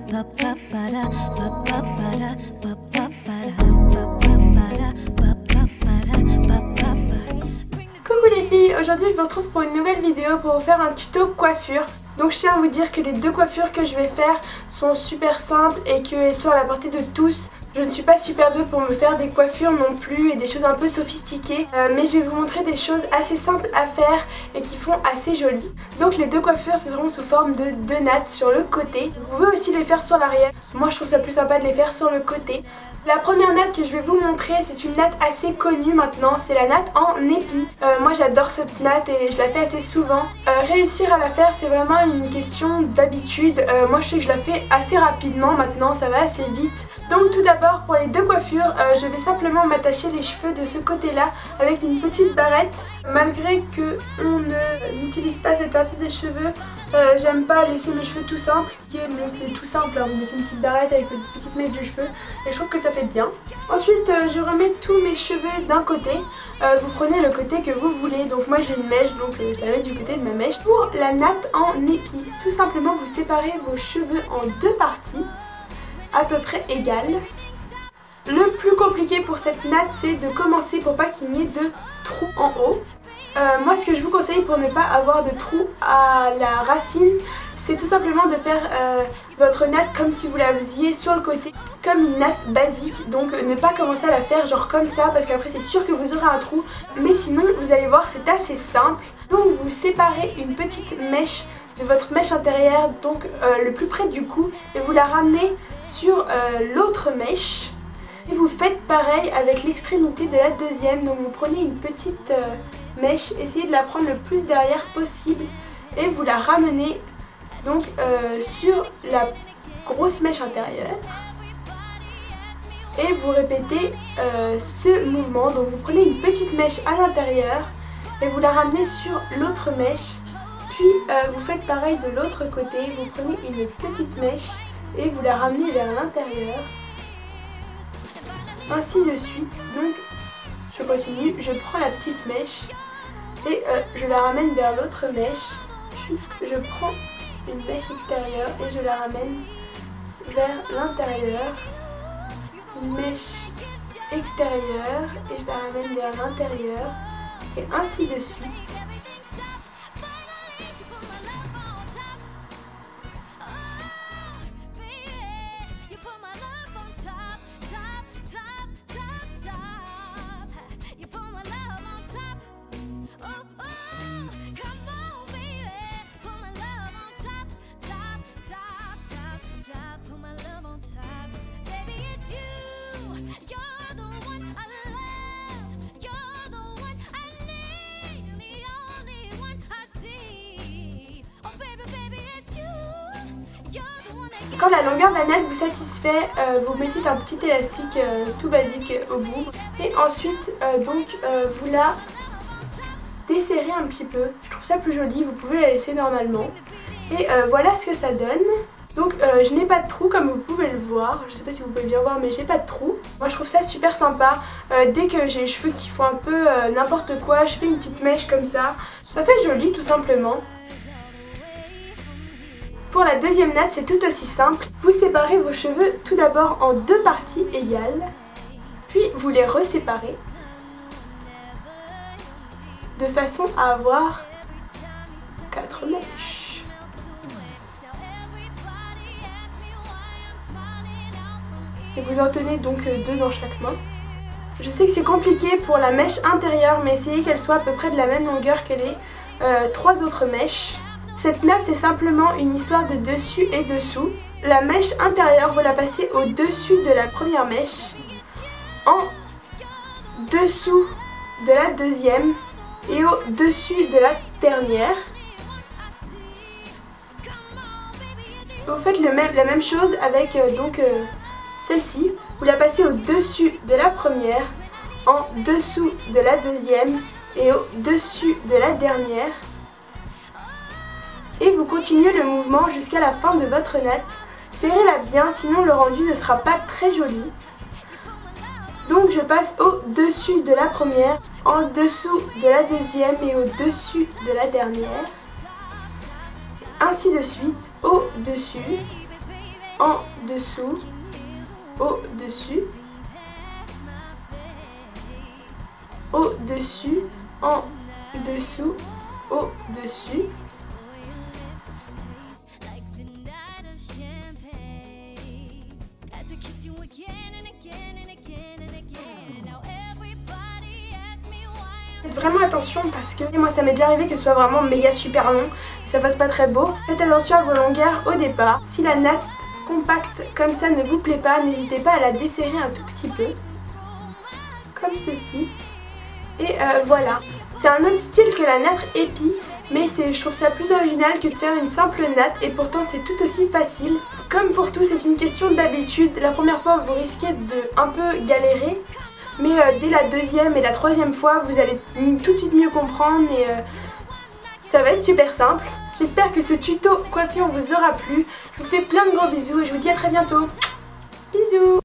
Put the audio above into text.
Coucou les filles, aujourd'hui je vous retrouve pour une nouvelle vidéo pour vous faire un tuto coiffure. Donc je tiens à vous dire que les deux coiffures que je vais faire sont super simples et qu'elles sont à la portée de tous. Je ne suis pas super douée pour me faire des coiffures non plus et des choses un peu sophistiquées, mais je vais vous montrer des choses assez simples à faire et qui font assez jolies. Donc les deux coiffures seront sous forme de deux nattes sur le côté. Vous pouvez aussi les faire sur l'arrière. Moi je trouve ça plus sympa de les faire sur le côté. La première natte que je vais vous montrer, c'est une natte assez connue maintenant, c'est la natte en épi. Moi j'adore cette natte et je la fais assez souvent. Réussir à la faire, c'est vraiment une question d'habitude. Moi je sais que je la fais assez rapidement maintenant, ça va assez vite. Donc tout d'abord pour les deux coiffures, je vais simplement m'attacher les cheveux de ce côté-là avec une petite barrette. Malgré qu'on n'utilise pas cette partie des cheveux, j'aime pas laisser mes cheveux tout simples. Bon, c'est tout simple, hein. Vous mettez une petite barrette avec une petite mèche de cheveux et je trouve que ça fait bien. Ensuite je remets tous mes cheveux d'un côté. Vous prenez le côté que vous voulez. Donc moi j'ai une mèche, donc je la mets du côté de ma mèche. Pour la natte en épi, tout simplement vous séparez vos cheveux en deux parties à peu près égales. Le plus compliqué pour cette natte, c'est de commencer pour pas qu'il n'y ait de trous en haut. Moi ce que je vous conseille pour ne pas avoir de trous à la racine, c'est tout simplement de faire votre natte comme si vous la faisiez sur le côté, comme une natte basique. Donc ne pas commencer à la faire genre comme ça, parce qu'après c'est sûr que vous aurez un trou. Mais sinon vous allez voir, c'est assez simple. Donc vous séparez une petite mèche de votre mèche intérieure, donc le plus près du cou, et vous la ramenez sur l'autre mèche. Et vous faites pareil avec l'extrémité de la deuxième. Donc vous prenez une petite mèche, essayez de la prendre le plus derrière possible et vous la ramenez donc sur la grosse mèche intérieure. Et vous répétez ce mouvement. Donc vous prenez une petite mèche à l'intérieur et vous la ramenez sur l'autre mèche. Puis vous faites pareil de l'autre côté. Vous prenez une petite mèche et vous la ramenez vers l'intérieur. Ainsi de suite. Donc je continue, je prends la petite mèche et je la ramène vers l'autre mèche. Puis je prends une mèche extérieure et je la ramène vers l'intérieur. Une mèche extérieure et je la ramène vers l'intérieur. Et ainsi de suite. Quand la longueur de la natte vous satisfait, vous mettez un petit élastique tout basique au bout. Et ensuite, vous la desserrez un petit peu. Je trouve ça plus joli, vous pouvez la laisser normalement. Et voilà ce que ça donne. Donc je n'ai pas de trou comme vous pouvez le voir. Je sais pas si vous pouvez bien voir, mais j'ai pas de trou. Moi je trouve ça super sympa. Dès que j'ai les cheveux qui font un peu n'importe quoi, je fais une petite mèche comme ça. Ça fait joli tout simplement. Pour la deuxième natte, c'est tout aussi simple. Vous séparez vos cheveux tout d'abord en deux parties égales, puis vous les reséparez de façon à avoir 4 mèches. Et vous en tenez donc 2 dans chaque main. Je sais que c'est compliqué pour la mèche intérieure, mais essayez qu'elle soit à peu près de la même longueur que les 3 autres mèches. Cette natte, c'est simplement une histoire de dessus et dessous. La mèche intérieure, vous la passez au-dessus de la première mèche, en dessous de la deuxième et au-dessus de la dernière. Vous faites la même chose avec celle-ci. Vous la passez au-dessus de la première, en dessous de la deuxième et au-dessus de la dernière. Et vous continuez le mouvement jusqu'à la fin de votre natte. Serrez-la bien, sinon le rendu ne sera pas très joli. Donc je passe au-dessus de la première, en dessous de la deuxième et au-dessus de la dernière. Ainsi de suite, au-dessus. en dessous, au-dessus, au-dessus, en dessous, au-dessus. Faites vraiment attention parce que moi ça m'est déjà arrivé que ce soit vraiment méga super long et ça fasse pas très beau. Faites attention à vos longueurs au départ. Si la natte compacte comme ça ne vous plaît pas, n'hésitez pas à la desserrer un tout petit peu. Comme ceci. Et voilà. C'est un autre style que la natte épi, mais je trouve ça plus original que de faire une simple natte et pourtant c'est tout aussi facile. Comme pour tout, c'est une question d'habitude. La première fois vous risquez de un peu galérer, mais dès la deuxième et la troisième fois vous allez tout de suite mieux comprendre et ça va être super simple. J'espère que ce tuto coiffure vous aura plu. Je vous fais plein de gros bisous et je vous dis à très bientôt. Bisous.